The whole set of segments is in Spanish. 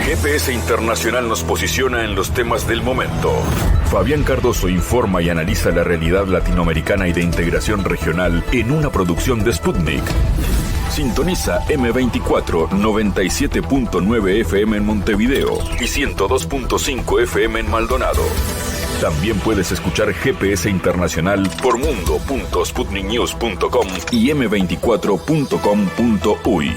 GPS Internacional nos posiciona en los temas del momento. Fabián Cardoso informa y analiza la realidad latinoamericana y de integración regional en una producción de Sputnik. Sintoniza M24 97.9 FM en Montevideo y 102.5 FM en Maldonado. También puedes escuchar GPS Internacional por mundo.sputniknews.com y m24.com.uy.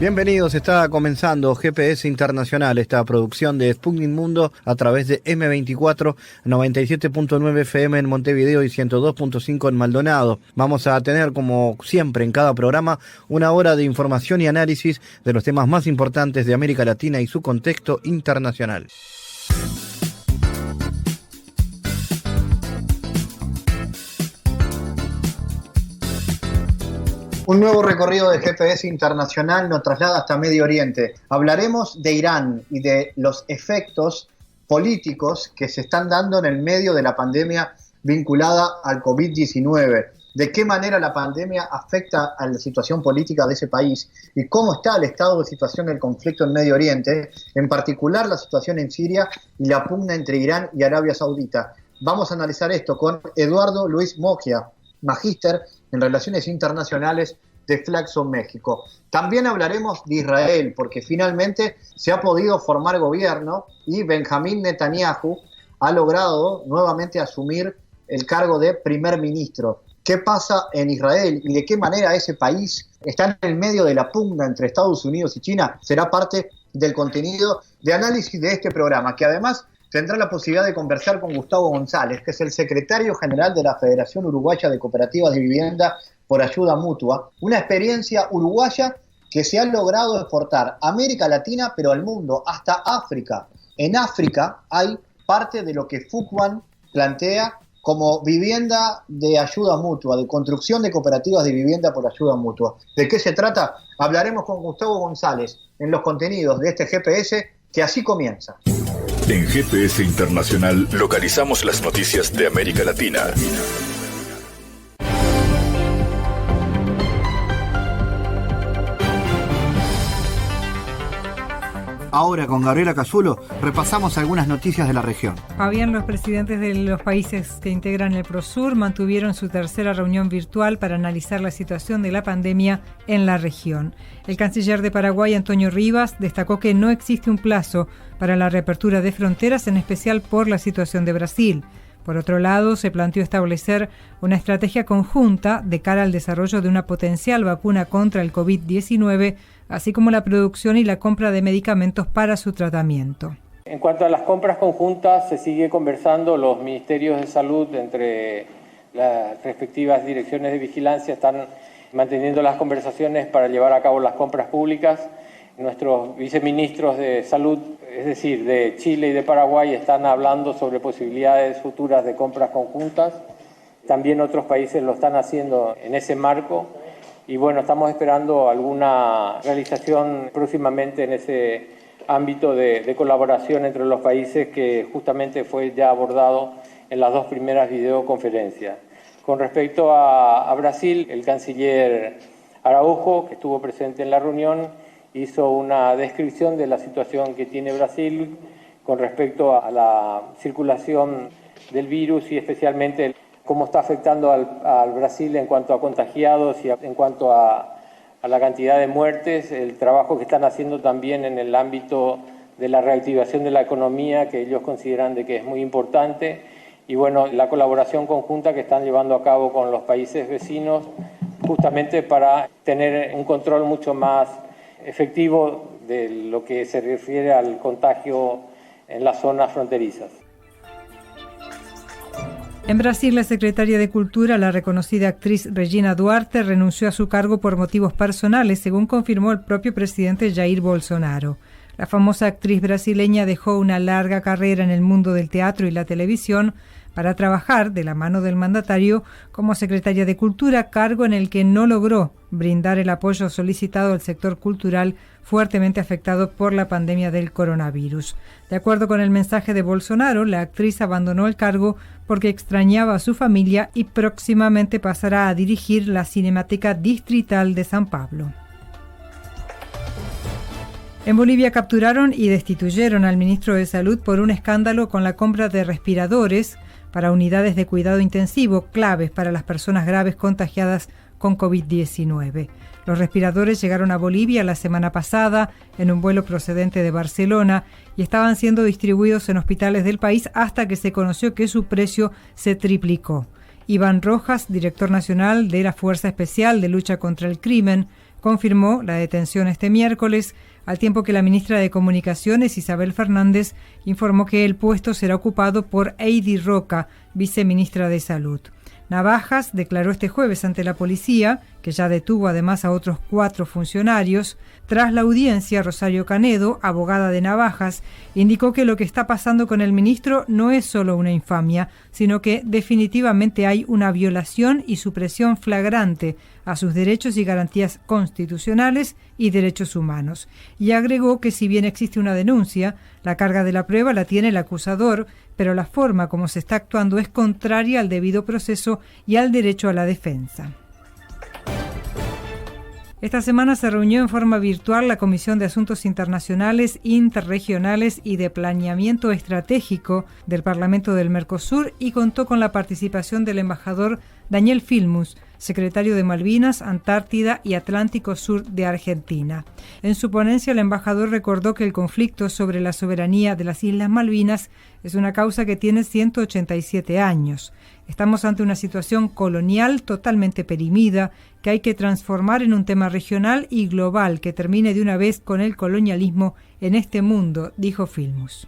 Bienvenidos, está comenzando GPS Internacional, esta producción de Sputnik Mundo a través de M24, 97.9 FM en Montevideo y 102.5 en Maldonado. Vamos a tener, como siempre en cada programa, una hora de información y análisis de los temas más importantes de América Latina y su contexto internacional. Un nuevo recorrido de GPS Internacional nos traslada hasta Medio Oriente. Hablaremos de Irán y de los efectos políticos que se están dando en el medio de la pandemia vinculada al COVID-19. De qué manera la pandemia afecta a la situación política de ese país y cómo está el estado de situación del conflicto en Medio Oriente, en particular la situación en Siria y la pugna entre Irán y Arabia Saudita. Vamos a analizar esto con Eduardo Luis Mogia, magíster en Relaciones Internacionales de Flaxo, México. También hablaremos de Israel, porque finalmente se ha podido formar gobierno y Benjamín Netanyahu ha logrado nuevamente asumir el cargo de primer ministro. ¿Qué pasa en Israel y de qué manera ese país está en el medio de la pugna entre Estados Unidos y China? Será parte del contenido de análisis de este programa, que además tendrá la posibilidad de conversar con Gustavo González, que es el secretario general de la Federación Uruguaya de Cooperativas de Vivienda por Ayuda Mutua, una experiencia uruguaya que se ha logrado exportar a América Latina, pero al mundo, hasta África. En África hay parte de lo que FUCBAN plantea como vivienda de ayuda mutua, de construcción de cooperativas de vivienda por ayuda mutua. ¿De qué se trata? Hablaremos con Gustavo González en los contenidos de este GPS, que así comienza. En GPS Internacional localizamos las noticias de América Latina. Ahora con Gabriela Casulo repasamos algunas noticias de la región. Fabián, los presidentes de los países que integran el Prosur mantuvieron su tercera reunión virtual para analizar la situación de la pandemia en la región. El canciller de Paraguay, Antonio Rivas, destacó que no existe un plazo para la reapertura de fronteras, en especial por la situación de Brasil. Por otro lado, se planteó establecer una estrategia conjunta de cara al desarrollo de una potencial vacuna contra el COVID-19, así como la producción y la compra de medicamentos para su tratamiento. En cuanto a las compras conjuntas, se sigue conversando. Los ministerios de salud, entre las respectivas direcciones de vigilancia, están manteniendo las conversaciones para llevar a cabo las compras públicas. Nuestros viceministros de salud, es decir, de Chile y de Paraguay, están hablando sobre posibilidades futuras de compras conjuntas. También otros países lo están haciendo en ese marco. Y bueno, estamos esperando alguna realización próximamente en ese ámbito de colaboración entre los países, que justamente fue ya abordado en las dos primeras videoconferencias. Con respecto a Brasil, el canciller Araújo, que estuvo presente en la reunión, hizo una descripción de la situación que tiene Brasil con respecto a la circulación del virus y especialmente cómo está afectando al Brasil en cuanto a contagiados y en cuanto a la cantidad de muertes, el trabajo que están haciendo también en el ámbito de la reactivación de la economía, que ellos consideran de que es muy importante, y bueno, la colaboración conjunta que están llevando a cabo con los países vecinos, justamente para tener un control mucho más efectivo de lo que se refiere al contagio en las zonas fronterizas. En Brasil, la secretaria de Cultura, la reconocida actriz Regina Duarte, renunció a su cargo por motivos personales, según confirmó el propio presidente Jair Bolsonaro. La famosa actriz brasileña dejó una larga carrera en el mundo del teatro y la televisión para trabajar de la mano del mandatario como secretaria de Cultura, cargo en el que no logró brindar el apoyo solicitado al sector cultural fuertemente afectado por la pandemia del coronavirus. De acuerdo con el mensaje de Bolsonaro, la actriz abandonó el cargo porque extrañaba a su familia y próximamente pasará a dirigir la Cinemateca Distrital de San Pablo. En Bolivia capturaron y destituyeron al ministro de Salud por un escándalo con la compra de respiradores para unidades de cuidado intensivo claves para las personas graves contagiadas con COVID-19. Los respiradores llegaron a Bolivia la semana pasada en un vuelo procedente de Barcelona y estaban siendo distribuidos en hospitales del país hasta que se conoció que su precio se triplicó. Iván Rojas, director nacional de la Fuerza Especial de Lucha contra el Crimen, confirmó la detención este miércoles, al tiempo que la ministra de Comunicaciones, Isabel Fernández, informó que el puesto será ocupado por Heidi Roca, viceministra de Salud. Navajas declaró este jueves ante la policía, que ya detuvo además a otros 4 funcionarios. Tras la audiencia, Rosario Canedo, abogada de Navajas, indicó que lo que está pasando con el ministro no es solo una infamia, sino que definitivamente hay una violación y supresión flagrante a sus derechos y garantías constitucionales y derechos humanos. Y agregó que si bien existe una denuncia, la carga de la prueba la tiene el acusador, pero la forma como se está actuando es contraria al debido proceso y al derecho a la defensa. Esta semana se reunió en forma virtual la Comisión de Asuntos Internacionales, Interregionales y de Planeamiento Estratégico del Parlamento del Mercosur y contó con la participación del embajador Daniel Filmus, secretario de Malvinas, Antártida y Atlántico Sur de Argentina. En su ponencia, el embajador recordó que el conflicto sobre la soberanía de las Islas Malvinas es una causa que tiene 187 años. Estamos ante una situación colonial totalmente perimida que hay que transformar en un tema regional y global que termine de una vez con el colonialismo en este mundo, dijo Filmus.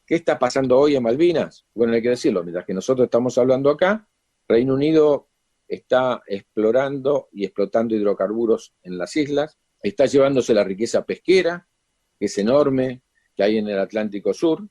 ¿Qué está pasando hoy en Malvinas? Bueno, hay que decirlo, mientras que nosotros estamos hablando acá, Reino Unido está explorando y explotando hidrocarburos en las islas, está llevándose la riqueza pesquera, que es enorme, que hay en el Atlántico Sur.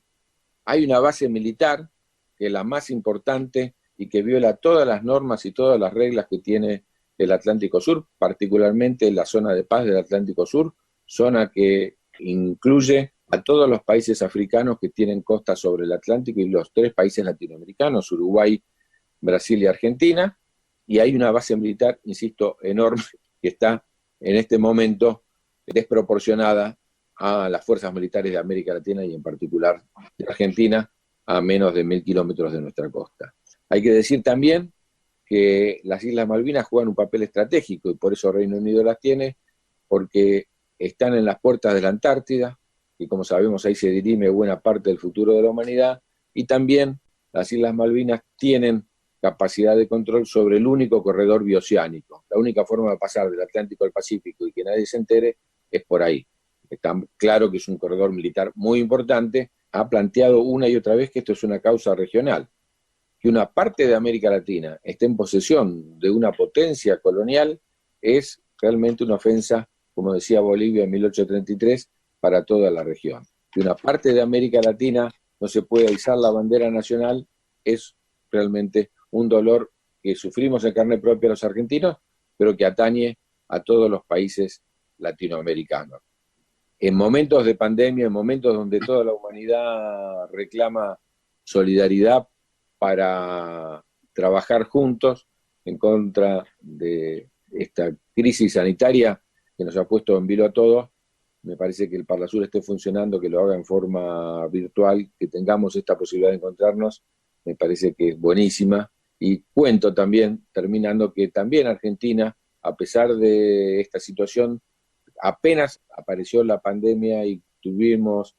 Hay una base militar, que es la más importante y que viola todas las normas y todas las reglas que tiene el Atlántico Sur, particularmente la zona de paz del Atlántico Sur, zona que incluye a todos los países africanos que tienen costa sobre el Atlántico y los 3 países latinoamericanos, Uruguay, Brasil y Argentina. Y hay una base militar, insisto, enorme, que está en este momento desproporcionada a las fuerzas militares de América Latina y en particular de Argentina, a menos de 1.000 kilómetros de nuestra costa. Hay que decir también que las Islas Malvinas juegan un papel estratégico y por eso Reino Unido las tiene, porque están en las puertas de la Antártida, y como sabemos ahí se dirime buena parte del futuro de la humanidad, y también las Islas Malvinas tienen capacidad de control sobre el único corredor bioceánico. La única forma de pasar del Atlántico al Pacífico y que nadie se entere es por ahí. Está claro que es un corredor militar muy importante. Ha planteado una y otra vez que esto es una causa regional. Que una parte de América Latina esté en posesión de una potencia colonial es realmente una ofensa, como decía Bolivia en 1833, para toda la región. Que una parte de América Latina no se pueda izar la bandera nacional es realmente un dolor que sufrimos en carne propia los argentinos, pero que atañe a todos los países latinoamericanos. En momentos de pandemia, en momentos donde toda la humanidad reclama solidaridad para trabajar juntos en contra de esta crisis sanitaria que nos ha puesto en vilo a todos, me parece que el Parlasur esté funcionando, que lo haga en forma virtual, que tengamos esta posibilidad de encontrarnos, me parece que es buenísima. Y cuento también, terminando, que también Argentina, a pesar de esta situación, apenas apareció la pandemia y tuvimos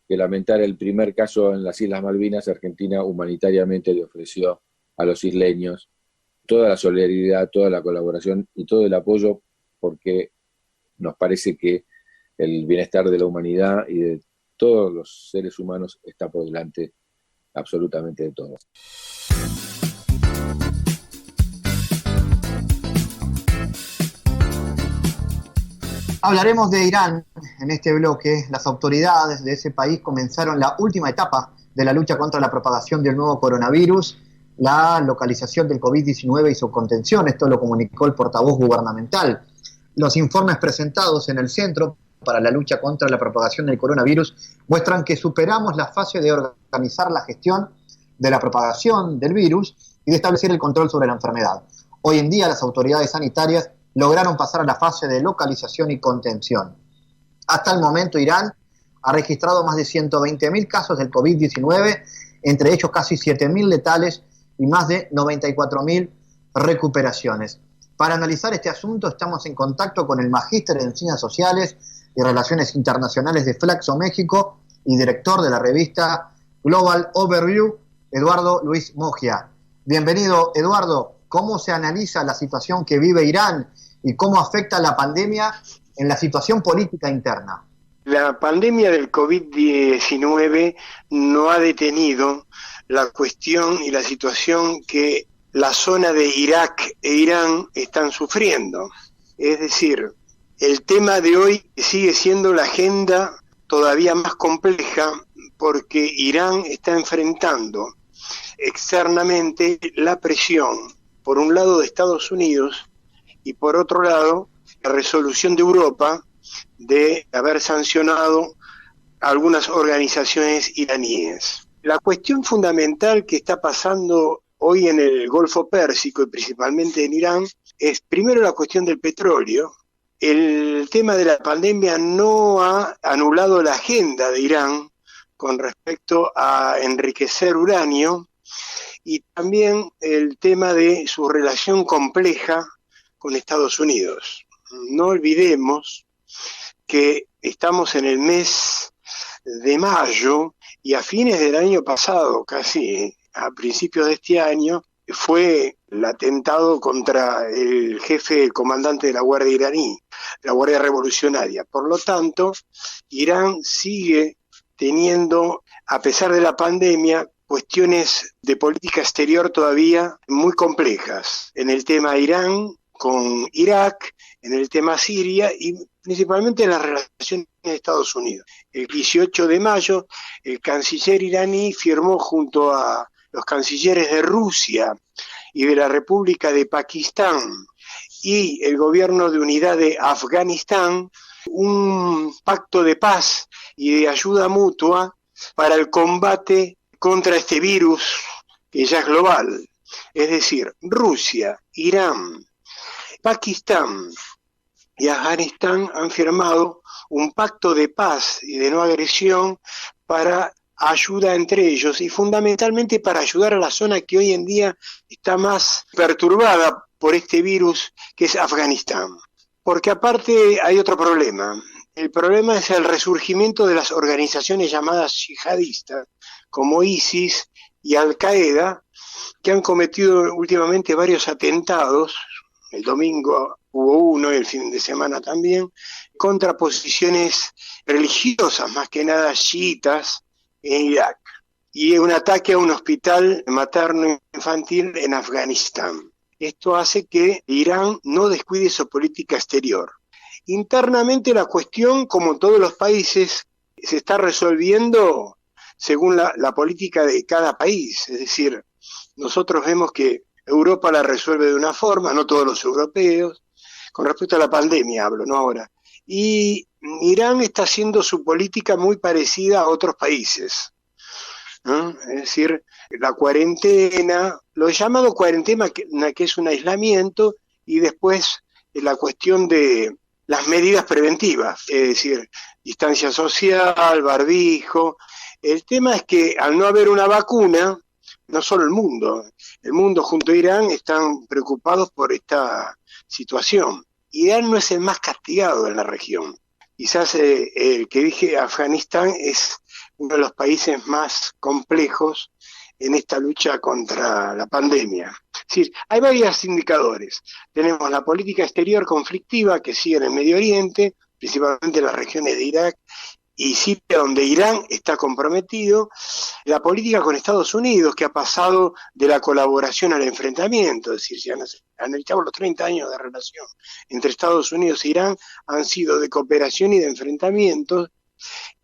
que lamentar el primer caso en las Islas Malvinas, Argentina humanitariamente le ofreció a los isleños toda la solidaridad, toda la colaboración y todo el apoyo, porque nos parece que el bienestar de la humanidad y de todos los seres humanos está por delante absolutamente de todos. Hablaremos de Irán en este bloque. Las autoridades de ese país comenzaron la última etapa de la lucha contra la propagación del nuevo coronavirus, la localización del COVID-19 y su contención. Esto lo comunicó el portavoz gubernamental. Los informes presentados en el Centro para la Lucha contra la Propagación del Coronavirus muestran que superamos la fase de organizar la gestión de la propagación del virus y de establecer el control sobre la enfermedad. Hoy en día las autoridades sanitarias lograron pasar a la fase de localización y contención. Hasta el momento, Irán ha registrado más de 120.000 casos del COVID-19, entre ellos casi 7.000 letales y más de 94.000 recuperaciones. Para analizar este asunto estamos en contacto con el magíster en Ciencias Sociales y Relaciones Internacionales de Flaxo México y director de la revista Global Overview, Eduardo Luis Mogia. Bienvenido, Eduardo. ¿Cómo se analiza la situación que vive Irán y cómo afecta la pandemia en la situación política interna? La pandemia del COVID-19 no ha detenido la cuestión y la situación que la zona de Irak e Irán están sufriendo. Es decir, el tema de hoy sigue siendo la agenda todavía más compleja porque Irán está enfrentando externamente la presión, por un lado de Estados Unidos y por otro lado la resolución de Europa de haber sancionado algunas organizaciones iraníes. La cuestión fundamental que está pasando hoy en el Golfo Pérsico y principalmente en Irán es primero la cuestión del petróleo. El tema de la pandemia no ha anulado la agenda de Irán con respecto a enriquecer uranio y también el tema de su relación compleja con Estados Unidos. No olvidemos que estamos en el mes de mayo y a fines del año pasado, casi a principios de este año, fue el atentado contra el jefe, el comandante de la Guardia iraní, la Guardia Revolucionaria. Por lo tanto, Irán sigue teniendo, a pesar de la pandemia, cuestiones de política exterior todavía muy complejas. En el tema Irán con Irak, en el tema Siria y principalmente en las relaciones de Estados Unidos. El 18 de mayo, el canciller iraní firmó junto a los cancilleres de Rusia y de la República de Pakistán y el gobierno de unidad de Afganistán un pacto de paz y de ayuda mutua para el combate contra este virus que ya es global. Es decir, Rusia, Irán, Pakistán y Afganistán han firmado un pacto de paz y de no agresión para ayuda entre ellos y fundamentalmente para ayudar a la zona que hoy en día está más perturbada por este virus, que es Afganistán. Porque aparte hay otro problema. El problema es el resurgimiento de las organizaciones llamadas yihadistas, como ISIS y Al-Qaeda, que han cometido últimamente varios atentados. El domingo hubo uno, el fin de semana también, contra posiciones religiosas, más que nada chiitas, en Irak. Y un ataque a un hospital materno infantil en Afganistán. Esto hace que Irán no descuide su política exterior. Internamente la cuestión, como todos los países, se está resolviendo según la política de cada país. Es decir, nosotros vemos que Europa la resuelve de una forma, no todos los europeos, con respecto a la pandemia hablo, no ahora. Y Irán está haciendo su política muy parecida a otros países, ¿no? Es decir, la cuarentena, lo llamado cuarentena, que es un aislamiento, y después la cuestión de las medidas preventivas, es decir, distancia social, barbijo. El tema es que al no haber una vacuna, no solo el mundo junto a Irán están preocupados por esta situación. Irán no es el más castigado en la región. Quizás el que dije, Afganistán, es uno de los países más complejos en esta lucha contra la pandemia. Es decir, hay varios indicadores. Tenemos la política exterior conflictiva que sigue en el Medio Oriente, principalmente en las regiones de Irak y Siria, donde Irán está comprometido, la política con Estados Unidos, que ha pasado de la colaboración al enfrentamiento, es decir, si analizamos los 30 años de relación entre Estados Unidos e Irán, han sido de cooperación y de enfrentamientos,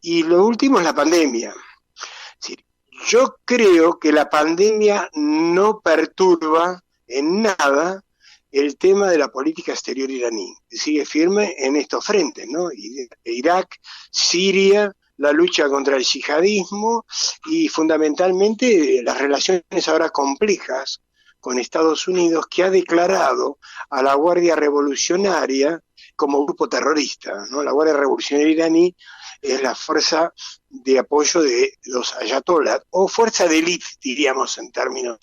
y lo último es la pandemia. Es decir, yo creo que la pandemia no perturba en nada el tema de la política exterior iraní, que sigue firme en estos frentes, ¿no? Irak, Siria, la lucha contra el yihadismo y fundamentalmente las relaciones ahora complejas con Estados Unidos, que ha declarado a la Guardia Revolucionaria como grupo terrorista, ¿no? La Guardia Revolucionaria iraní es la fuerza de apoyo de los ayatolás, o fuerza de élite, diríamos en términos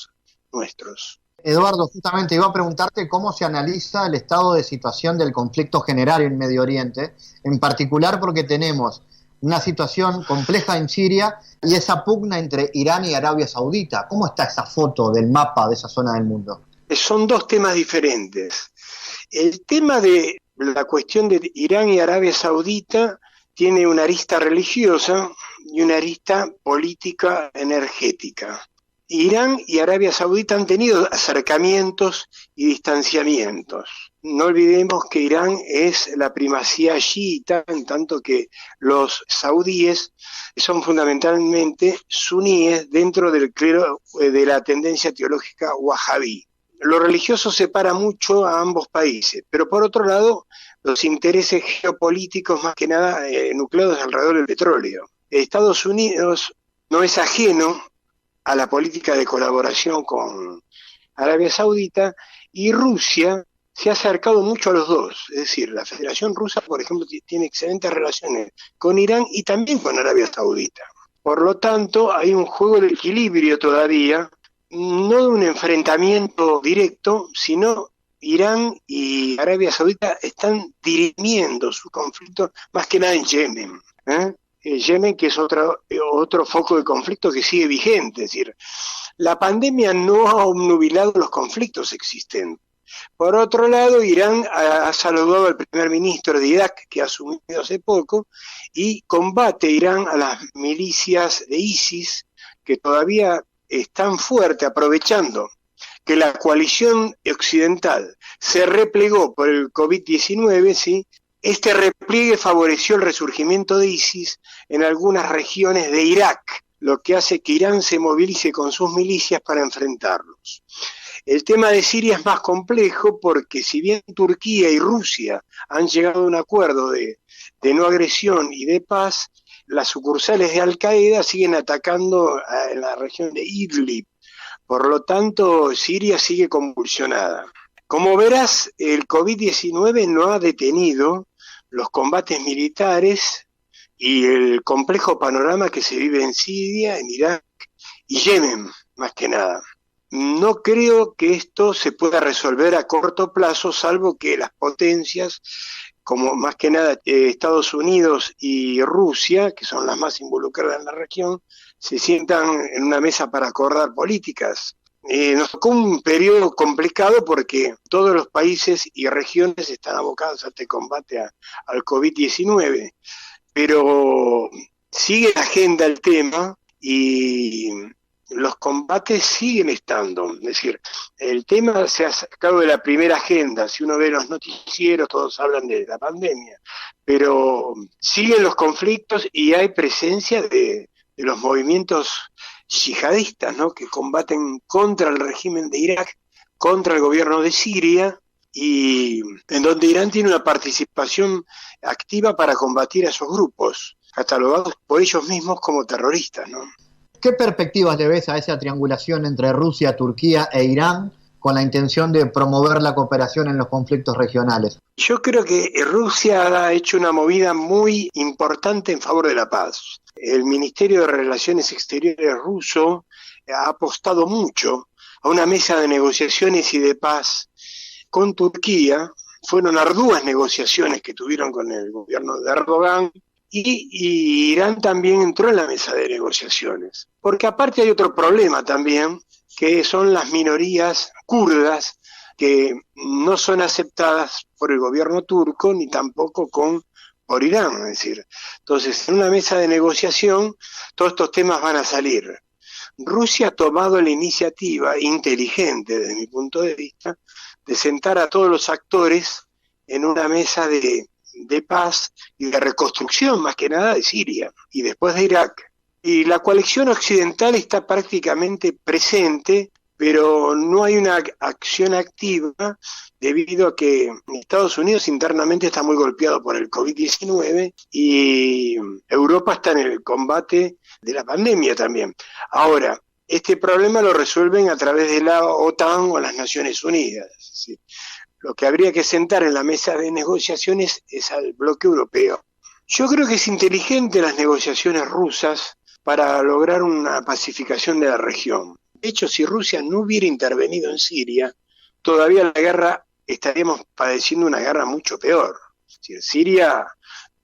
nuestros. Eduardo, justamente iba a preguntarte cómo se analiza el estado de situación del conflicto general en Medio Oriente, en particular porque tenemos una situación compleja en Siria y esa pugna entre Irán y Arabia Saudita. ¿Cómo está esa foto del mapa de esa zona del mundo? Son dos temas diferentes. El tema de la cuestión de Irán y Arabia Saudita tiene una arista religiosa y una arista política energética. Irán y Arabia Saudita han tenido acercamientos y distanciamientos. No olvidemos que Irán es la primacía chiita, en tanto que los saudíes son fundamentalmente suníes dentro del clero de la tendencia teológica wahabí. Lo religioso separa mucho a ambos países, pero por otro lado, los intereses geopolíticos más que nada nucleados alrededor del petróleo. Estados Unidos no es ajeno a la política de colaboración con Arabia Saudita, y Rusia se ha acercado mucho a los dos. Es decir, la Federación Rusa, por ejemplo, tiene excelentes relaciones con Irán y también con Arabia Saudita. Por lo tanto, hay un juego de equilibrio todavía, no de un enfrentamiento directo, sino Irán y Arabia Saudita están dirimiendo su conflicto más que nada en Yemen. Yemen, que es otro foco de conflicto que sigue vigente. Es decir, la pandemia no ha obnubilado los conflictos existentes. Por otro lado, Irán ha saludado al primer ministro de Irak, que ha asumido hace poco, y combate Irán a las milicias de ISIS, que todavía están fuertes, aprovechando que la coalición occidental se replegó por el COVID-19, ¿sí? Este repliegue favoreció el resurgimiento de ISIS en algunas regiones de Irak, lo que hace que Irán se movilice con sus milicias para enfrentarlos. El tema de Siria es más complejo porque si bien Turquía y Rusia han llegado a un acuerdo de no agresión y de paz, las sucursales de Al-Qaeda siguen atacando en la región de Idlib. Por lo tanto, Siria sigue convulsionada. Como verás, el COVID-19 no ha detenido los combates militares y el complejo panorama que se vive en Siria, en Irak y Yemen, más que nada. No creo que esto se pueda resolver a corto plazo, salvo que las potencias, como más que nada Estados Unidos y Rusia, que son las más involucradas en la región, se sientan en una mesa para acordar políticas. Nos tocó un periodo complicado porque todos los países y regiones están abocados a este combate al COVID-19, pero sigue la agenda el tema y los combates siguen estando. Es decir, el tema se ha sacado de la primera agenda. Si uno ve los noticieros, todos hablan de la pandemia, pero siguen los conflictos y hay presencia de los movimientos yihadistas, ¿no?, que combaten contra el régimen de Irak, contra el gobierno de Siria, y en donde Irán tiene una participación activa para combatir a esos grupos, catalogados por ellos mismos como terroristas, ¿no? ¿Qué perspectivas le ves a esa triangulación entre Rusia, Turquía e Irán con la intención de promover la cooperación en los conflictos regionales? Yo creo que Rusia ha hecho una movida muy importante en favor de la paz. El Ministerio de Relaciones Exteriores ruso ha apostado mucho a una mesa de negociaciones y de paz con Turquía. Fueron arduas negociaciones que tuvieron con el gobierno de Erdogan, y Irán también entró en la mesa de negociaciones. Porque aparte hay otro problema también, que son las minorías kurdas, que no son aceptadas por el gobierno turco ni tampoco por Irán. Es decir, entonces en una mesa de negociación todos estos temas van a salir. Rusia ha tomado la iniciativa inteligente, desde mi punto de vista, de sentar a todos los actores en una mesa de paz y de reconstrucción, más que nada de Siria y después de Irak. Y la coalición occidental está prácticamente presente, pero no hay una acción activa debido a que Estados Unidos internamente está muy golpeado por el COVID-19 y Europa está en el combate de la pandemia también. Ahora, este problema lo resuelven a través de la OTAN o las Naciones Unidas. ¿Sí? Lo que habría que sentar en la mesa de negociaciones es al bloque europeo. Yo creo que es inteligente las negociaciones rusas para lograr una pacificación de la región. De hecho, si Rusia no hubiera intervenido en Siria, todavía estaríamos padeciendo una guerra mucho peor. Es decir, Siria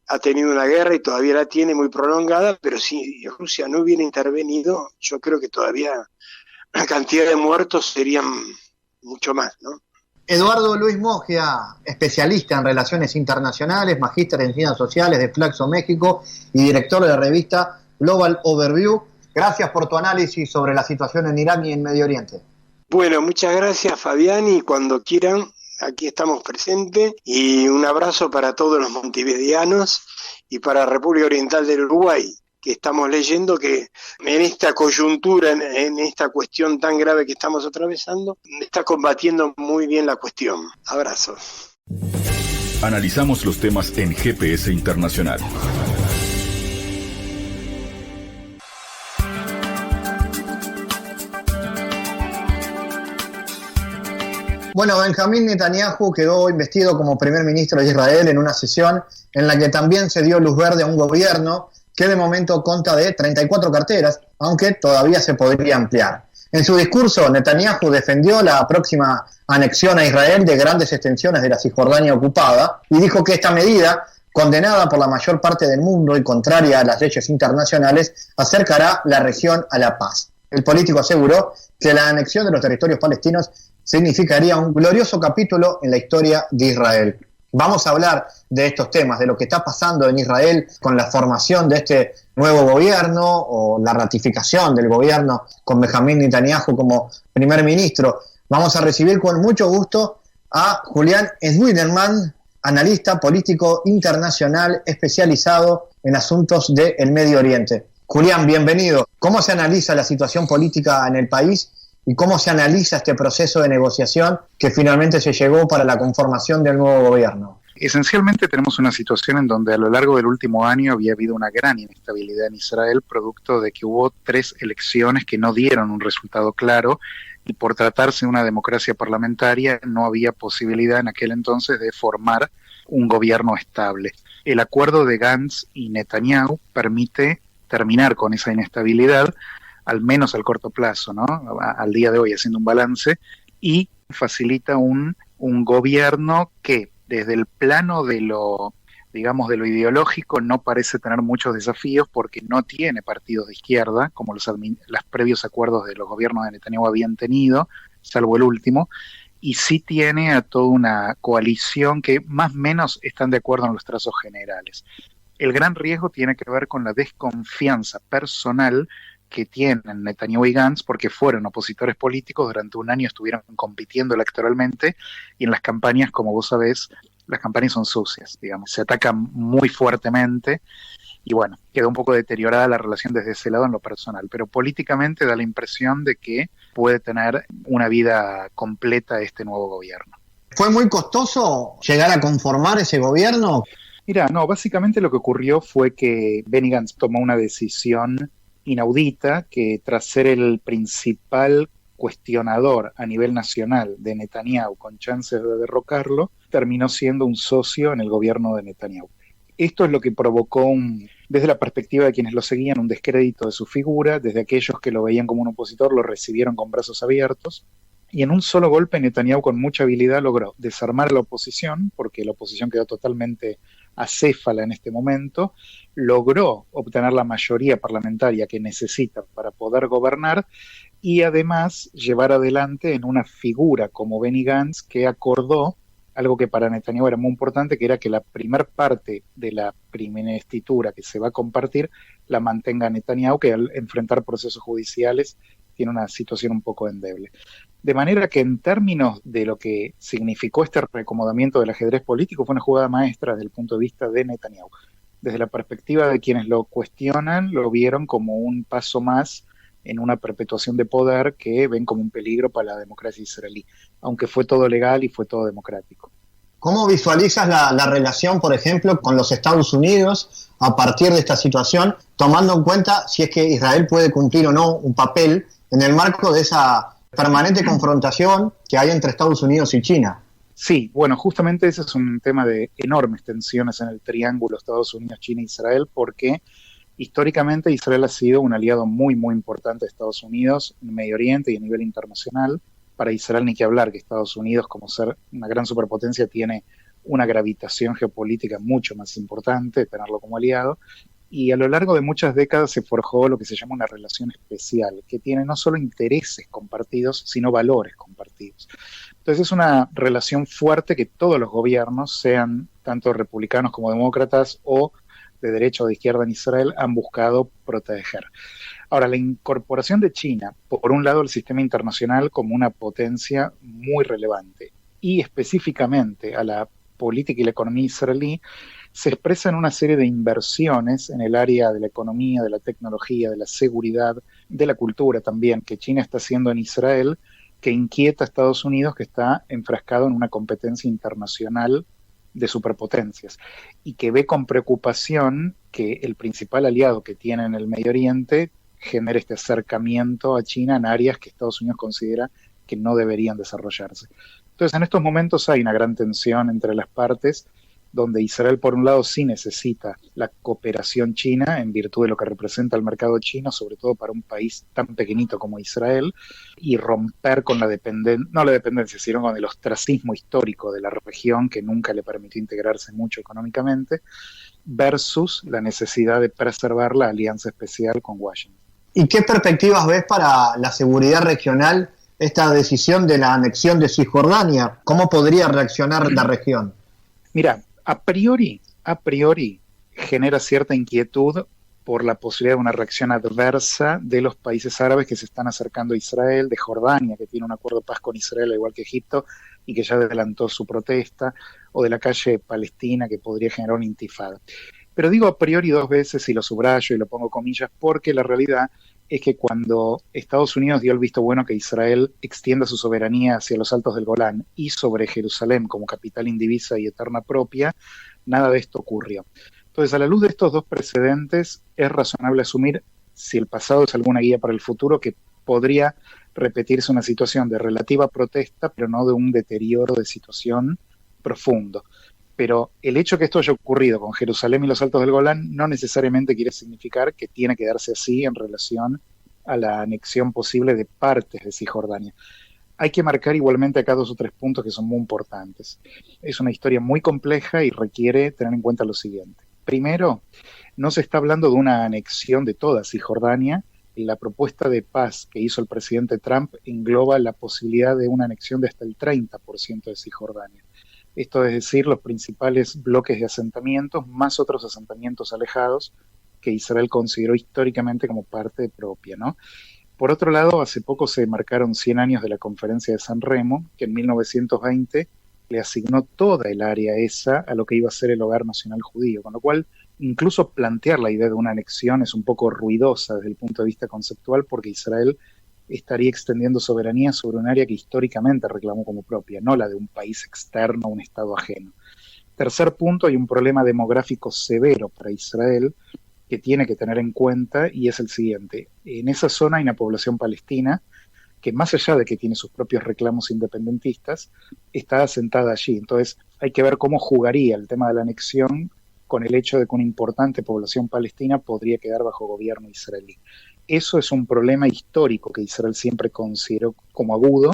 ha tenido una guerra y todavía la tiene muy prolongada, pero si Rusia no hubiera intervenido, yo creo que todavía la cantidad de muertos serían mucho más, ¿no? Eduardo Luis Moggia, especialista en relaciones internacionales, magíster en ciencias sociales de Flaxo México y director de la revista Global Overview. Gracias por tu análisis sobre la situación en Irán y en Medio Oriente. Bueno, muchas gracias, Fabián, y cuando quieran, aquí estamos presentes, y un abrazo para todos los montevideanos y para la República Oriental del Uruguay, que estamos leyendo que en esta coyuntura, en esta cuestión tan grave que estamos atravesando, está combatiendo muy bien la cuestión. Abrazos. Analizamos los temas en GPS Internacional. Bueno, Benjamín Netanyahu quedó investido como primer ministro de Israel en una sesión en la que también se dio luz verde a un gobierno que de momento consta de 34 carteras, aunque todavía se podría ampliar. En su discurso, Netanyahu defendió la próxima anexión a Israel de grandes extensiones de la Cisjordania ocupada y dijo que esta medida, condenada por la mayor parte del mundo y contraria a las leyes internacionales, acercará la región a la paz. El político aseguró que la anexión de los territorios palestinos significaría un glorioso capítulo en la historia de Israel. Vamos a hablar de estos temas, de lo que está pasando en Israel con la formación de este nuevo gobierno o la ratificación del gobierno con Benjamín Netanyahu como primer ministro. Vamos a recibir con mucho gusto a Julián Schwiegerman, analista político internacional especializado en asuntos del Medio Oriente. Julián, bienvenido. ¿Cómo se analiza la situación política en el país y cómo se analiza este proceso de negociación que finalmente se llegó para la conformación del nuevo gobierno? Esencialmente tenemos una situación en donde a lo largo del último año había habido una gran inestabilidad en Israel, producto de que hubo 3 elecciones que no dieron un resultado claro, y por tratarse de una democracia parlamentaria no había posibilidad en aquel entonces de formar un gobierno estable. El acuerdo de Gantz y Netanyahu permite terminar con esa inestabilidad, al menos al corto plazo, ¿no? Al día de hoy, haciendo un balance, y facilita un gobierno que desde el plano de lo ideológico no parece tener muchos desafíos porque no tiene partidos de izquierda, como los previos acuerdos de los gobiernos de Netanyahu habían tenido, salvo el último, y sí tiene a toda una coalición que más o menos están de acuerdo en los trazos generales. El gran riesgo tiene que ver con la desconfianza personal que tienen Netanyahu y Gantz, porque fueron opositores políticos, durante un año estuvieron compitiendo electoralmente, y en las campañas, como vos sabés, las campañas son sucias, digamos, se atacan muy fuertemente, y bueno, quedó un poco deteriorada la relación desde ese lado en lo personal, pero políticamente da la impresión de que puede tener una vida completa este nuevo gobierno. ¿Fue muy costoso llegar a conformar ese gobierno? Mira, no, básicamente lo que ocurrió fue que Benny Gantz tomó una decisión inaudita, que tras ser el principal cuestionador a nivel nacional de Netanyahu con chances de derrocarlo, terminó siendo un socio en el gobierno de Netanyahu. Esto es lo que provocó, desde la perspectiva de quienes lo seguían, un descrédito de su figura. Desde aquellos que lo veían como un opositor lo recibieron con brazos abiertos, y en un solo golpe Netanyahu con mucha habilidad logró desarmar a la oposición, porque la oposición quedó totalmente acéfala en este momento, logró obtener la mayoría parlamentaria que necesita para poder gobernar, y además llevar adelante en una figura como Benny Gantz, que acordó algo que para Netanyahu era muy importante, que era que la primer parte de la primera investidura que se va a compartir la mantenga Netanyahu, que al enfrentar procesos judiciales tiene una situación un poco endeble. De manera que en términos de lo que significó este reacomodamiento del ajedrez político, fue una jugada maestra desde el punto de vista de Netanyahu. Desde la perspectiva de quienes lo cuestionan, lo vieron como un paso más en una perpetuación de poder que ven como un peligro para la democracia israelí, aunque fue todo legal y fue todo democrático. ¿Cómo visualizas la relación, por ejemplo, con los Estados Unidos a partir de esta situación, tomando en cuenta si es que Israel puede cumplir o no un papel en el marco de esa permanente confrontación que hay entre Estados Unidos y China? Sí, bueno, justamente ese es un tema de enormes tensiones en el triángulo Estados Unidos, China e Israel, porque históricamente Israel ha sido un aliado muy, muy importante de Estados Unidos en Medio Oriente y a nivel internacional. Para Israel ni que hablar, que Estados Unidos, como ser una gran superpotencia, tiene una gravitación geopolítica mucho más importante, tenerlo como aliado. Y a lo largo de muchas décadas se forjó lo que se llama una relación especial, que tiene no solo intereses compartidos, sino valores compartidos. Entonces es una relación fuerte que todos los gobiernos, sean tanto republicanos como demócratas o de derecha o de izquierda en Israel, han buscado proteger. Ahora, la incorporación de China, por un lado, al sistema internacional como una potencia muy relevante, y específicamente a la política y la economía israelí, se expresa en una serie de inversiones en el área de la economía, de la tecnología, de la seguridad, de la cultura también, que China está haciendo en Israel, que inquieta a Estados Unidos, que está enfrascado en una competencia internacional de superpotencias, y que ve con preocupación que el principal aliado que tiene en el Medio Oriente genere este acercamiento a China en áreas que Estados Unidos considera que no deberían desarrollarse. Entonces, en estos momentos hay una gran tensión entre las partes, donde Israel, por un lado, sí necesita la cooperación china en virtud de lo que representa el mercado chino, sobre todo para un país tan pequeñito como Israel, y romper con no la dependencia, sino con el ostracismo histórico de la región que nunca le permitió integrarse mucho económicamente, versus la necesidad de preservar la alianza especial con Washington. ¿Y qué perspectivas ves para la seguridad regional esta decisión de la anexión de Cisjordania? ¿Cómo podría reaccionar la región? Mira, a priori genera cierta inquietud por la posibilidad de una reacción adversa de los países árabes que se están acercando a Israel, de Jordania, que tiene un acuerdo de paz con Israel, al igual que Egipto, y que ya adelantó su protesta, o de la calle palestina, que podría generar una intifada. Pero digo a priori dos veces, y lo subrayo y lo pongo comillas, porque la realidad es que cuando Estados Unidos dio el visto bueno que Israel extienda su soberanía hacia los altos del Golán y sobre Jerusalén como capital indivisa y eterna propia, nada de esto ocurrió. Entonces, a la luz de estos dos precedentes, es razonable asumir, si el pasado es alguna guía para el futuro, que podría repetirse una situación de relativa protesta, pero no de un deterioro de situación profundo. Pero el hecho que esto haya ocurrido con Jerusalén y los altos del Golán no necesariamente quiere significar que tiene que darse así en relación a la anexión posible de partes de Cisjordania. Hay que marcar igualmente acá 2 o 3 puntos que son muy importantes. Es una historia muy compleja y requiere tener en cuenta lo siguiente. Primero, no se está hablando de una anexión de toda Cisjordania. La propuesta de paz que hizo el presidente Trump engloba la posibilidad de una anexión de hasta el 30% de Cisjordania. Esto es decir, los principales bloques de asentamientos, más otros asentamientos alejados que Israel consideró históricamente como parte propia, ¿no? Por otro lado, hace poco se marcaron 100 años de la Conferencia de San Remo, que en 1920 le asignó toda el área esa a lo que iba a ser el Hogar Nacional Judío, con lo cual incluso plantear la idea de una anexión es un poco ruidosa desde el punto de vista conceptual, porque Israel estaría extendiendo soberanía sobre un área que históricamente reclamó como propia, no la de un país externo, un estado ajeno. Tercer punto, hay un problema demográfico severo para Israel que tiene que tener en cuenta, y es el siguiente. En esa zona hay una población palestina que, más allá de que tiene sus propios reclamos independentistas, está asentada allí. Entonces hay que ver cómo jugaría el tema de la anexión con el hecho de que una importante población palestina podría quedar bajo gobierno israelí. Eso es un problema histórico que Israel siempre consideró como agudo,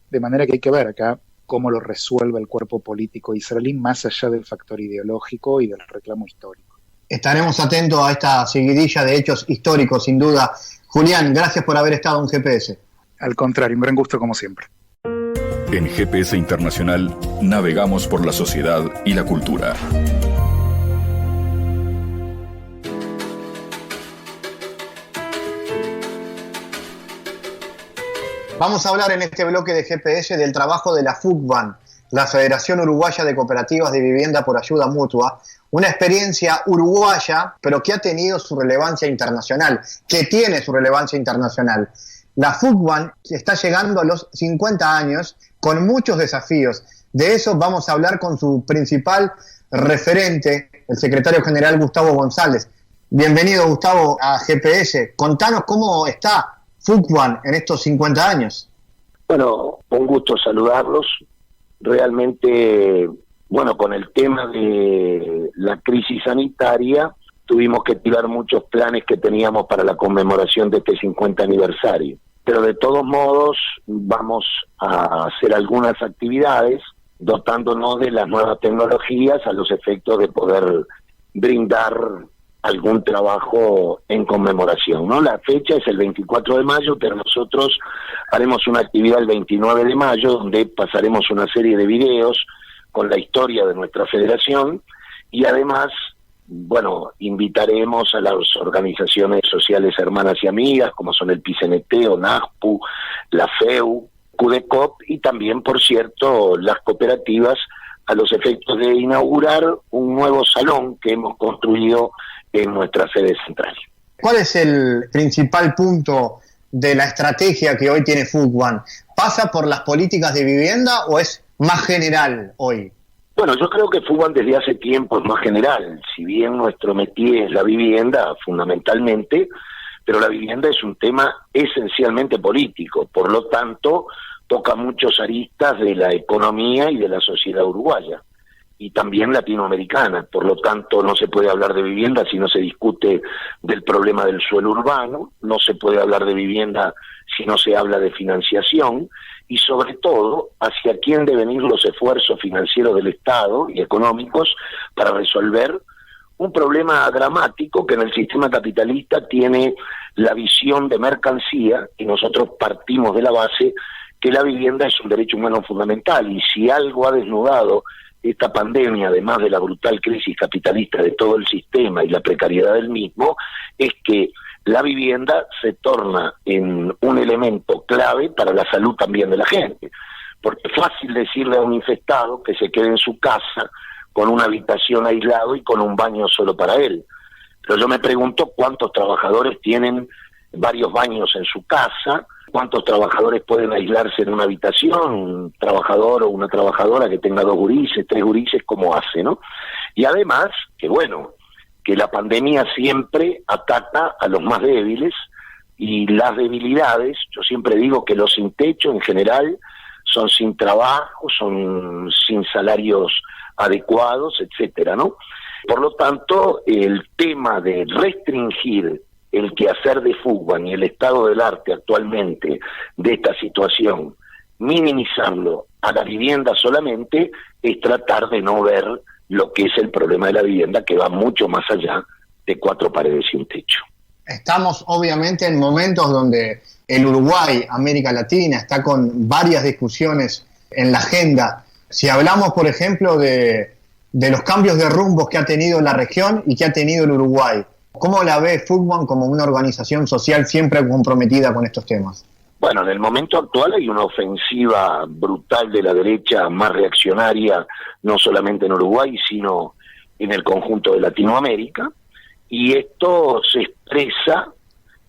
de manera que hay que ver acá cómo lo resuelve el cuerpo político israelí, más allá del factor ideológico y del reclamo histórico. Estaremos atentos a esta seguidilla de hechos históricos, sin duda. Julián, gracias por haber estado en GPS. Al contrario, un gran gusto como siempre. En GPS Internacional navegamos por la sociedad y la cultura. Vamos a hablar en este bloque de GPS del trabajo de la FUCBAN, la Federación Uruguaya de Cooperativas de Vivienda por Ayuda Mutua, una experiencia uruguaya, pero que ha tenido su relevancia internacional, que tiene su relevancia internacional. La FUCBAN está llegando a los 50 años con muchos desafíos. De eso vamos a hablar con su principal referente, el secretario general Gustavo González. Bienvenido, Gustavo, a GPS. Contanos cómo está FUCBAN en estos 50 años. Bueno, un gusto saludarlos. realmente, bueno, con el tema de la crisis sanitaria, tuvimos que tirar muchos planes que teníamos para la conmemoración de este 50 aniversario. Pero de todos modos vamos a hacer algunas actividades dotándonos de las nuevas tecnologías a los efectos de poder brindar algún trabajo en conmemoración, ¿no? La fecha es el 24 de mayo, pero nosotros haremos una actividad el 29 de mayo donde pasaremos una serie de videos con la historia de nuestra federación y además, bueno, invitaremos a las organizaciones sociales hermanas y amigas como son el PICNT, ONASPU, la FEU, CUDECOP y también, por cierto, las cooperativas a los efectos de inaugurar un nuevo salón que hemos construido en nuestra sede central. ¿Cuál es el principal punto de la estrategia que hoy tiene FUTBAN? ¿Pasa por las políticas de vivienda o es más general hoy? Bueno, yo creo que FUTBAN desde hace tiempo es más general, si bien nuestro métier es la vivienda fundamentalmente, pero la vivienda es un tema esencialmente político, por lo tanto toca muchos aristas de la economía y de la sociedad uruguaya y también latinoamericana, por lo tanto no se puede hablar de vivienda si no se discute del problema del suelo urbano, no se puede hablar de vivienda si no se habla de financiación y sobre todo hacia quién deben ir los esfuerzos financieros del Estado y económicos para resolver un problema dramático que en el sistema capitalista tiene la visión de mercancía y nosotros partimos de la base que la vivienda es un derecho humano fundamental y si algo ha desnudado esta pandemia, además de la brutal crisis capitalista de todo el sistema y la precariedad del mismo, es que la vivienda se torna en un elemento clave para la salud también de la gente, porque es fácil decirle a un infectado que se quede en su casa con una habitación aislado y con un baño solo para él. Pero yo me pregunto cuántos trabajadores tienen varios baños en su casa, cuántos trabajadores pueden aislarse en una habitación, un trabajador o una trabajadora que tenga 2 gurises, 3 gurises, ¿cómo hace, no? Y además, que bueno, que la pandemia siempre ataca a los más débiles y las debilidades, yo siempre digo que los sin techo en general son sin trabajo, son sin salarios adecuados, etcétera, ¿no? Por lo tanto, el tema de restringir el quehacer de FUTBAN y el estado del arte actualmente de esta situación, minimizarlo a la vivienda solamente, es tratar de no ver lo que es el problema de la vivienda, que va mucho más allá de 4 paredes y un techo. Estamos obviamente en momentos donde el Uruguay, América Latina, está con varias discusiones en la agenda. Si hablamos, por ejemplo, de los cambios de rumbos que ha tenido la región y que ha tenido el Uruguay, ¿cómo la ve FUTBAN como una organización social siempre comprometida con estos temas? Bueno, en el momento actual hay una ofensiva brutal de la derecha más reaccionaria, no solamente en Uruguay, sino en el conjunto de Latinoamérica, y esto se expresa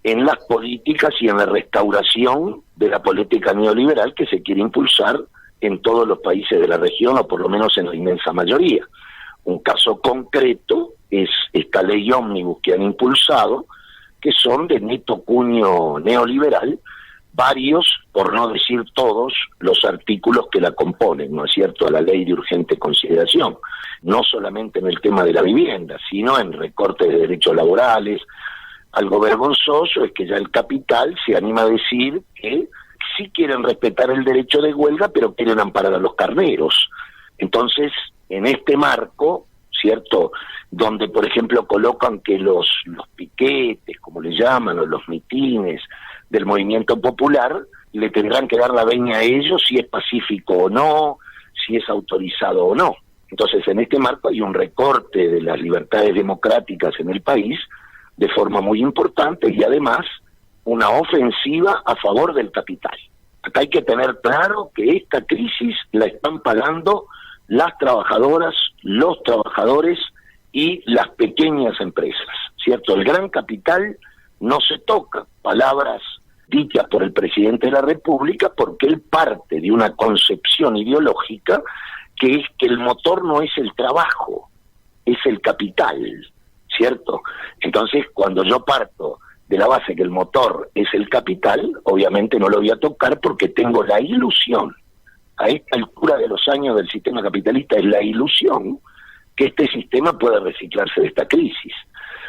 en las políticas y en la restauración de la política neoliberal que se quiere impulsar en todos los países de la región, o por lo menos en la inmensa mayoría. Un caso concreto es esta ley ómnibus que han impulsado, que son de neto cuño neoliberal, varios, por no decir todos, los artículos que la componen, ¿no es cierto?, a la ley de urgente consideración, no solamente en el tema de la vivienda, sino en recortes de derechos laborales. Algo vergonzoso es que ya el capital se anima a decir que sí quieren respetar el derecho de huelga, pero quieren amparar a los carneros. Entonces, en este marco, ¿cierto?, donde, por ejemplo, colocan que los piquetes, como le llaman, o los mitines del movimiento popular, le tendrán que dar la veña a ellos si es pacífico o no, si es autorizado o no. Entonces, en este marco hay un recorte de las libertades democráticas en el país de forma muy importante y además una ofensiva a favor del capital. Acá hay que tener claro que esta crisis la están pagando las trabajadoras, los trabajadores y las pequeñas empresas, ¿cierto? El gran capital no se toca, palabras dichas por el presidente de la República, porque él parte de una concepción ideológica que es que el motor no es el trabajo, es el capital, ¿cierto? Entonces, cuando yo parto de la base que el motor es el capital, obviamente no lo voy a tocar porque tengo la ilusión a esta altura de los años del sistema capitalista es la ilusión que este sistema pueda reciclarse de esta crisis.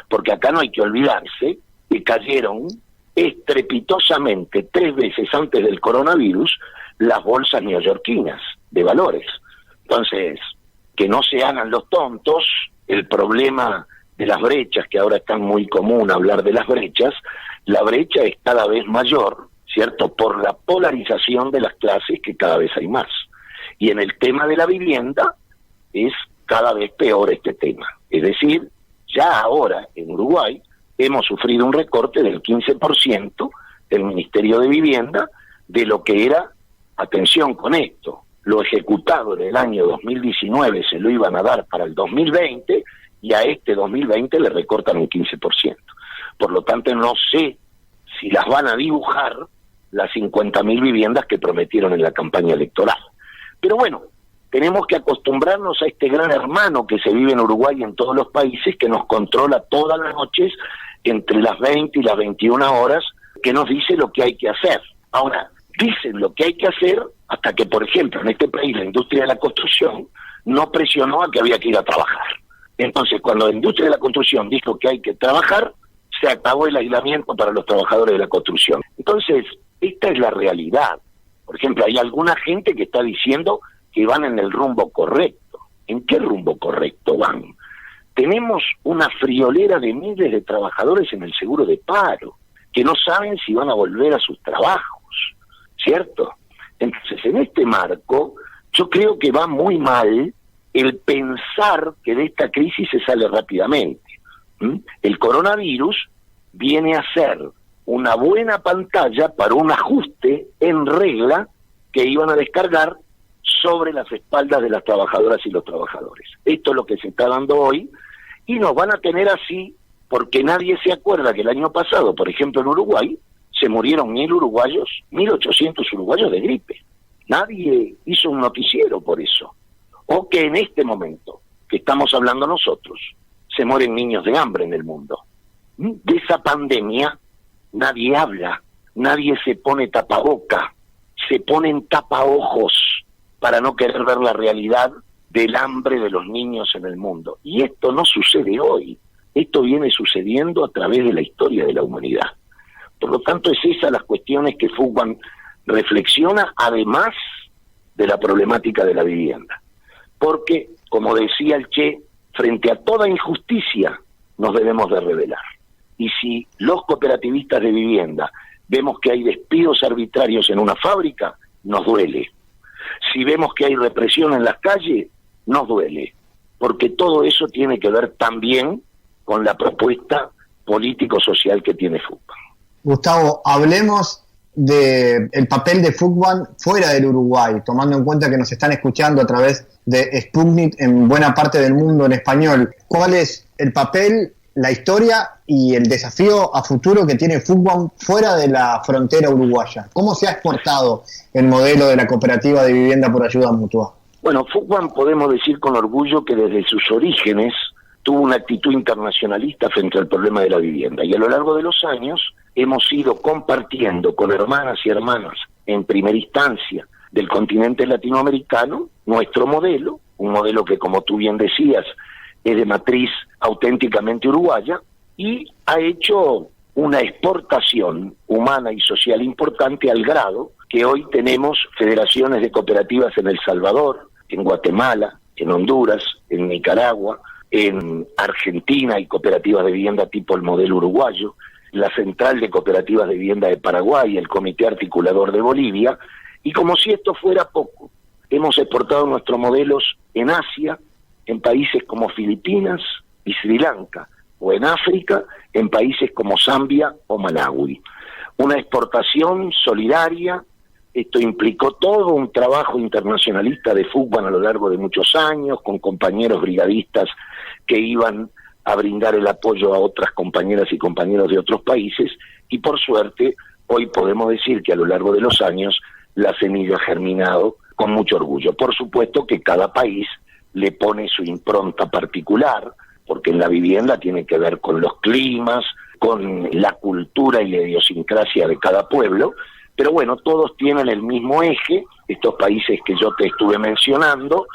Porque acá no hay que olvidarse que cayeron estrepitosamente 3 veces antes del coronavirus las bolsas neoyorquinas de valores. Entonces, que no se hagan los tontos, el problema de las brechas, que ahora es tan muy común hablar de las brechas, la brecha es cada vez mayor, ¿cierto?, por la polarización de las clases, que cada vez hay más. Y en el tema de la vivienda es cada vez peor este tema. Es decir, ya ahora en Uruguay hemos sufrido un recorte del 15% del Ministerio de Vivienda de lo que era, atención con esto, lo ejecutado en el año 2019 se lo iban a dar para el 2020 y a este 2020 le recortan un 15%. Por lo tanto, no sé si las van a dibujar las 50.000 viviendas que prometieron en la campaña electoral. Pero bueno, tenemos que acostumbrarnos a este gran hermano que se vive en Uruguay y en todos los países, que nos controla todas las noches entre las 20 y las 21 horas, que nos dice lo que hay que hacer. Ahora, dicen lo que hay que hacer hasta que, por ejemplo, en este país la industria de la construcción no presionó a que había que ir a trabajar. Entonces, cuando la industria de la construcción dijo que hay que trabajar, se acabó el aislamiento para los trabajadores de la construcción. Entonces, esta es la realidad. Por ejemplo, hay alguna gente que está diciendo que van en el rumbo correcto. ¿En qué rumbo correcto van? Tenemos una friolera de miles de trabajadores en el seguro de paro, que no saben si van a volver a sus trabajos, ¿cierto? Entonces, en este marco, yo creo que va muy mal el pensar que de esta crisis se sale rápidamente. El coronavirus viene a ser una buena pantalla para un ajuste en regla que iban a descargar sobre las espaldas de las trabajadoras y los trabajadores. Esto es lo que se está dando hoy, y nos van a tener así porque nadie se acuerda que el año pasado, por ejemplo en Uruguay, se murieron 1.800 uruguayos de gripe. Nadie hizo un noticiero por eso. O que en este momento que estamos hablando nosotros, se mueren niños de hambre en el mundo. De esa pandemia nadie habla, nadie se pone tapaboca, se ponen tapaojos para no querer ver la realidad del hambre de los niños en el mundo. Y esto no sucede hoy, esto viene sucediendo a través de la historia de la humanidad. Por lo tanto, es esas las cuestiones que Fugman reflexiona, además de la problemática de la vivienda. Porque, como decía el Che, frente a toda injusticia nos debemos de rebelar. Y si los cooperativistas de vivienda vemos que hay despidos arbitrarios en una fábrica, nos duele. Si vemos que hay represión en las calles, nos duele. Porque todo eso tiene que ver también con la propuesta político-social que tiene Fugman. Gustavo, hablemos del papel de Fugman fuera del Uruguay, tomando en cuenta que nos están escuchando a través de Sputnik en buena parte del mundo en español. ¿Cuál es el papel, la historia y el desafío a futuro que tiene Fugman fuera de la frontera uruguaya? ¿Cómo se ha exportado el modelo de la cooperativa de vivienda por ayuda mutua? Bueno, Fugman podemos decir con orgullo que desde sus orígenes tuvo una actitud internacionalista frente al problema de la vivienda, y a lo largo de los años hemos ido compartiendo con hermanas y hermanos en primera instancia del continente latinoamericano nuestro modelo, un modelo que, como tú bien decías, es de matriz auténticamente uruguaya, y ha hecho una exportación humana y social importante al grado que hoy tenemos federaciones de cooperativas en El Salvador, en Guatemala, en Honduras, en Nicaragua, en Argentina hay cooperativas de vivienda tipo el modelo uruguayo, la Central de Cooperativas de Vivienda de Paraguay, el Comité Articulador de Bolivia, y como si esto fuera poco, hemos exportado nuestros modelos en Asia, en países como Filipinas y Sri Lanka, o en África, en países como Zambia o Malawi. Una exportación solidaria. Esto implicó todo un trabajo internacionalista de Fugman a lo largo de muchos años, con compañeros brigadistas que iban a brindar el apoyo a otras compañeras y compañeros de otros países, y por suerte hoy podemos decir que a lo largo de los años la semilla ha germinado con mucho orgullo. Por supuesto que cada país le pone su impronta particular, porque en la vivienda tiene que ver con los climas, con la cultura y la idiosincrasia de cada pueblo, pero bueno, todos tienen el mismo eje, estos países que yo te estuve mencionando,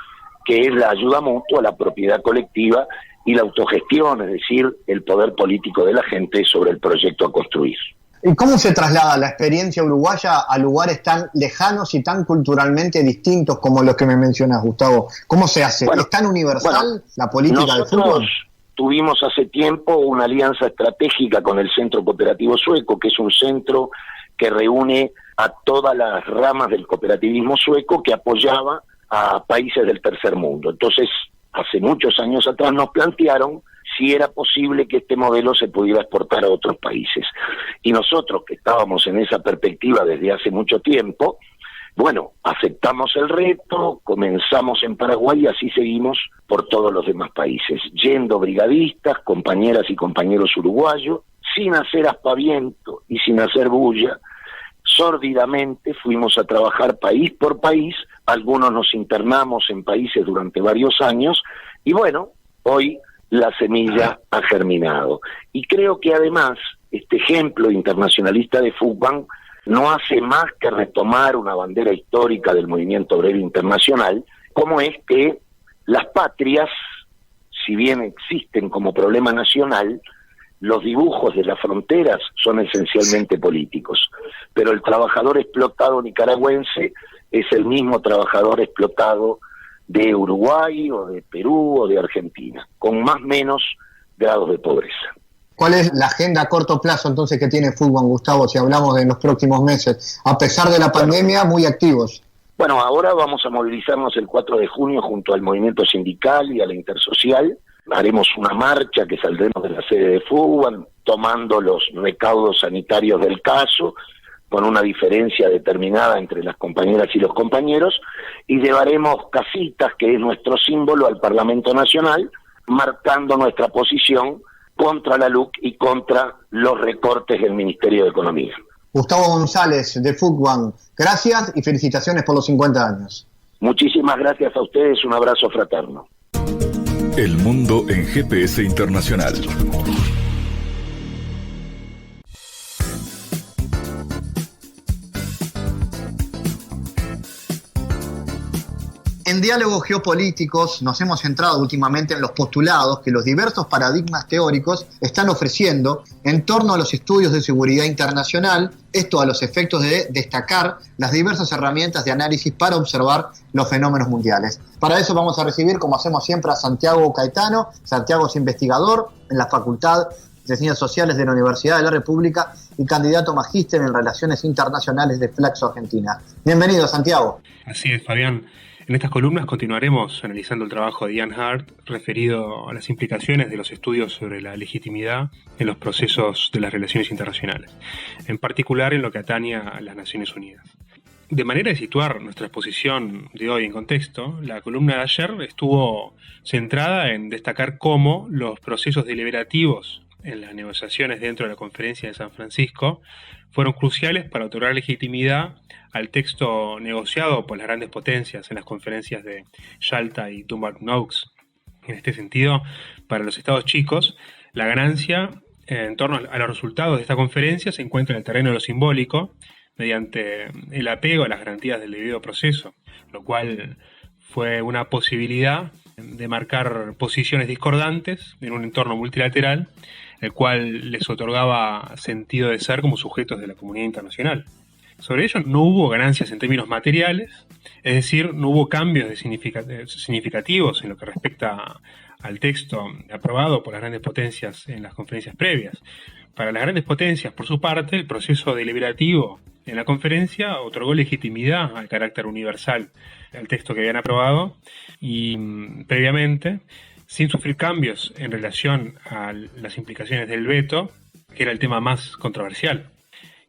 que es la ayuda mutua, la propiedad colectiva y la autogestión, es decir, el poder político de la gente sobre el proyecto a construir. ¿Y cómo se traslada la experiencia uruguaya a lugares tan lejanos y tan culturalmente distintos como los que me mencionas, Gustavo? ¿Cómo se hace? ¿Es tan universal la política del fútbol? Tuvimos hace tiempo una alianza estratégica con el Centro Cooperativo Sueco, que es un centro que reúne a todas las ramas del cooperativismo sueco que apoyaba a países del tercer mundo. Entonces, hace muchos años atrás nos plantearon si era posible que este modelo se pudiera exportar a otros países. Y nosotros, que estábamos en esa perspectiva desde hace mucho tiempo, bueno, aceptamos el reto, comenzamos en Paraguay y así seguimos por todos los demás países, yendo brigadistas, compañeras y compañeros uruguayos, sin hacer aspaviento y sin hacer bulla, sórdidamente fuimos a trabajar país por país, algunos nos internamos en países durante varios años, y bueno, hoy la semilla ha germinado. Y creo que además, este ejemplo internacionalista de fútbol no hace más que retomar una bandera histórica del movimiento obrero internacional, como es que las patrias, si bien existen como problema nacional, los dibujos de las fronteras son esencialmente políticos, pero el trabajador explotado nicaragüense es el mismo trabajador explotado de Uruguay o de Perú o de Argentina, con más o menos grados de pobreza. ¿Cuál es la agenda a corto plazo entonces que tiene fútbol, Gustavo, si hablamos de los próximos meses? A pesar de la pandemia, muy activos. Bueno, ahora vamos a movilizarnos el 4 de junio junto al movimiento sindical y a la intersocial. Haremos una marcha que saldremos de la sede de fútbol, tomando los recaudos sanitarios del caso, con una diferencia determinada entre las compañeras y los compañeros, y llevaremos casitas, que es nuestro símbolo, al Parlamento Nacional, marcando nuestra posición contra la LUC y contra los recortes del Ministerio de Economía. Gustavo González, de Fútbol, gracias y felicitaciones por los 50 años. Muchísimas gracias a ustedes, un abrazo fraterno. El mundo en GPS Internacional. En Diálogos Geopolíticos nos hemos centrado últimamente en los postulados que los diversos paradigmas teóricos están ofreciendo en torno a los estudios de seguridad internacional, esto a los efectos de destacar las diversas herramientas de análisis para observar los fenómenos mundiales. Para eso vamos a recibir, como hacemos siempre, a Santiago Caetano. Santiago es investigador en la Facultad de Ciencias Sociales de la Universidad de la República y candidato magíster en Relaciones Internacionales de Flaxo Argentina. Bienvenido, Santiago. Así es, Fabián. En estas columnas continuaremos analizando el trabajo de Ian Hart referido a las implicaciones de los estudios sobre la legitimidad en los procesos de las relaciones internacionales, en particular en lo que atañe a las Naciones Unidas. De manera de situar nuestra exposición de hoy en contexto, la columna de ayer estuvo centrada en destacar cómo los procesos deliberativos en las negociaciones dentro de la Conferencia de San Francisco fueron cruciales para otorgar legitimidad al texto negociado por las grandes potencias en las conferencias de Yalta y Dumbarton Oaks. En este sentido, para los estados chicos, la ganancia en torno a los resultados de esta conferencia se encuentra en el terreno de lo simbólico, mediante el apego a las garantías del debido proceso, lo cual fue una posibilidad de marcar posiciones discordantes en un entorno multilateral, el cual les otorgaba sentido de ser como sujetos de la comunidad internacional. Sobre ello no hubo ganancias en términos materiales, es decir, no hubo cambios significativos en lo que respecta al texto aprobado por las grandes potencias en las conferencias previas. Para las grandes potencias, por su parte, el proceso deliberativo en la conferencia otorgó legitimidad al carácter universal del texto que habían aprobado y previamente, sin sufrir cambios en relación a las implicaciones del veto, que era el tema más controversial.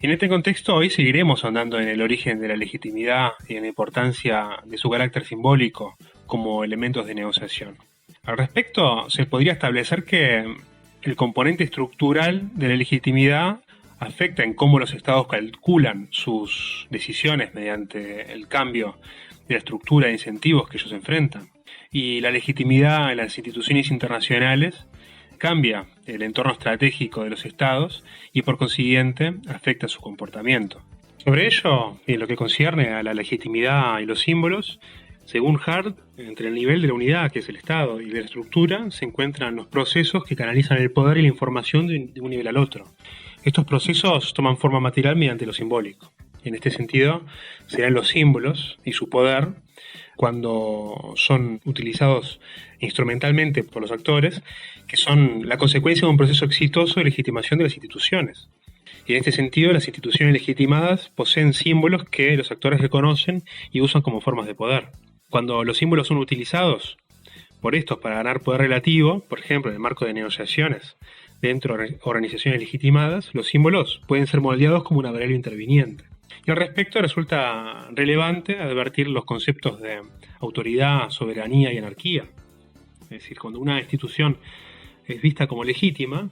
Y en este contexto hoy seguiremos ahondando en el origen de la legitimidad y en la importancia de su carácter simbólico como elementos de negociación. Al respecto, se podría establecer que el componente estructural de la legitimidad afecta en cómo los estados calculan sus decisiones mediante el cambio de la estructura de incentivos que ellos enfrentan. Y la legitimidad en las instituciones internacionales cambia el entorno estratégico de los estados y por consiguiente afecta su comportamiento. Sobre ello, en lo que concierne a la legitimidad y los símbolos, según Hart, entre el nivel de la unidad, que es el Estado, y de la estructura, se encuentran los procesos que canalizan el poder y la información de un nivel al otro. Estos procesos toman forma material mediante lo simbólico. En este sentido, serán los símbolos y su poder, cuando son utilizados instrumentalmente por los actores, que son la consecuencia de un proceso exitoso de legitimación de las instituciones. Y en este sentido, las instituciones legitimadas poseen símbolos que los actores reconocen y usan como formas de poder. Cuando los símbolos son utilizados por estos para ganar poder relativo, por ejemplo, en el marco de negociaciones dentro de organizaciones legitimadas, los símbolos pueden ser moldeados como una variable interviniente. Y al respecto resulta relevante advertir los conceptos de autoridad, soberanía y anarquía. Es decir, cuando una institución es vista como legítima,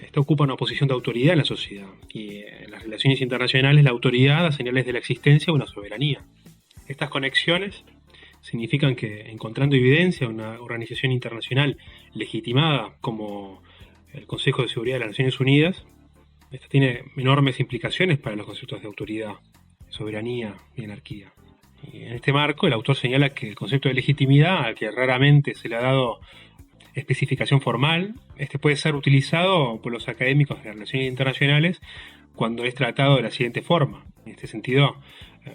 esta ocupa una posición de autoridad en la sociedad, y en las relaciones internacionales la autoridad da señales de la existencia de una soberanía. Estas conexiones significan que, encontrando evidencia de una organización internacional legitimada como el Consejo de Seguridad de las Naciones Unidas, esta tiene enormes implicaciones para los conceptos de autoridad, soberanía y anarquía. Y en este marco, el autor señala que el concepto de legitimidad, al que raramente se le ha dado especificación formal, puede ser utilizado por los académicos de las relaciones internacionales cuando es tratado de la siguiente forma. En este sentido,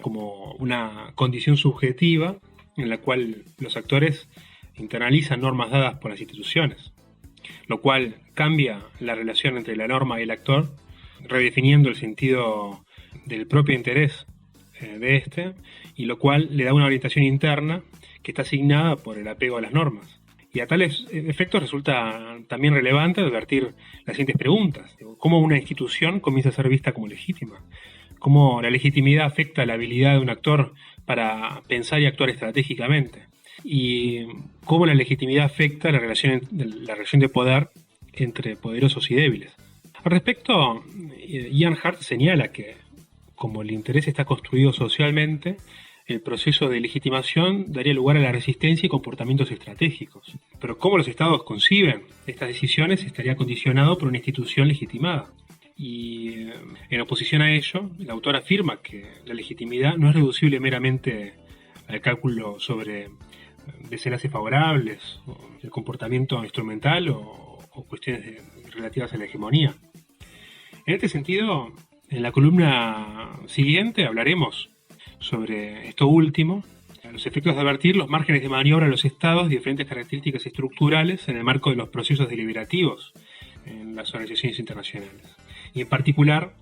como una condición subjetiva en la cual los actores internalizan normas dadas por las instituciones, lo cual cambia la relación entre la norma y el actor, redefiniendo el sentido del propio interés de este, y lo cual le da una orientación interna que está asignada por el apego a las normas. Y a tales efectos resulta también relevante advertir las siguientes preguntas. ¿Cómo una institución comienza a ser vista como legítima? ¿Cómo la legitimidad afecta la habilidad de un actor para pensar y actuar estratégicamente? ¿Y cómo la legitimidad afecta la relación de poder entre poderosos y débiles? Al respecto, Ian Hart señala que, como el interés está construido socialmente, el proceso de legitimación daría lugar a la resistencia y comportamientos estratégicos. Pero cómo los estados conciben estas decisiones estaría condicionado por una institución legitimada. Y en oposición a ello, el autor afirma que la legitimidad no es reducible meramente al cálculo sobre desenlaces favorables, o el comportamiento instrumental o cuestiones relativas a la hegemonía. En este sentido, en la columna siguiente hablaremos sobre esto último, los efectos de advertir los márgenes de maniobra de los estados y diferentes características estructurales en el marco de los procesos deliberativos en las organizaciones internacionales. Y en particular,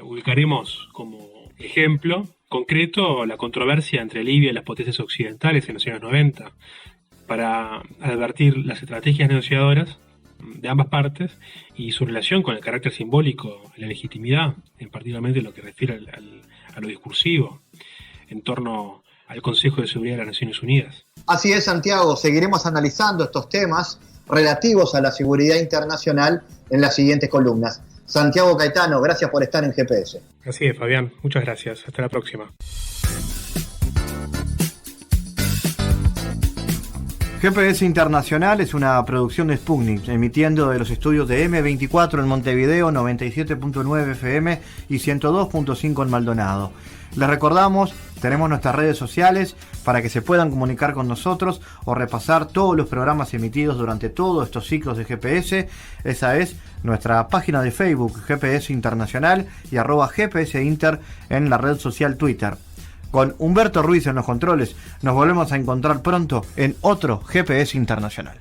ubicaremos como ejemplo concreto la controversia entre Libia y las potencias occidentales en los años 90, para advertir las estrategias negociadoras de ambas partes y su relación con el carácter simbólico, la legitimidad, en particularmente lo que refiere a lo discursivo, en torno al Consejo de Seguridad de las Naciones Unidas. Así es, Santiago, seguiremos analizando estos temas relativos a la seguridad internacional en las siguientes columnas. Santiago Caetano, gracias por estar en GPS. Así es, Fabián, muchas gracias. Hasta la próxima. GPS Internacional es una producción de Sputnik, emitiendo de los estudios de M24 en Montevideo, 97.9 FM y 102.5 en Maldonado. Les recordamos, tenemos nuestras redes sociales para que se puedan comunicar con nosotros o repasar todos los programas emitidos durante todos estos ciclos de GPS. Esa es nuestra página de Facebook, GPS Internacional, y @GPS Inter en la red social Twitter. Con Humberto Ruiz en los controles, nos volvemos a encontrar pronto en otro GPS Internacional.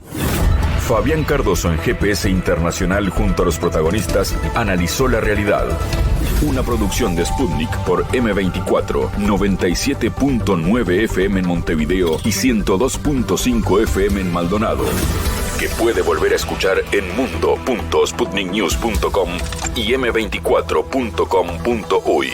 Fabián Cardoso en GPS Internacional junto a los protagonistas analizó la realidad. Una producción de Sputnik por M24, 97.9 FM en Montevideo y 102.5 FM en Maldonado. Que puede volver a escuchar en mundo.sputniknews.com y m24.com.uy.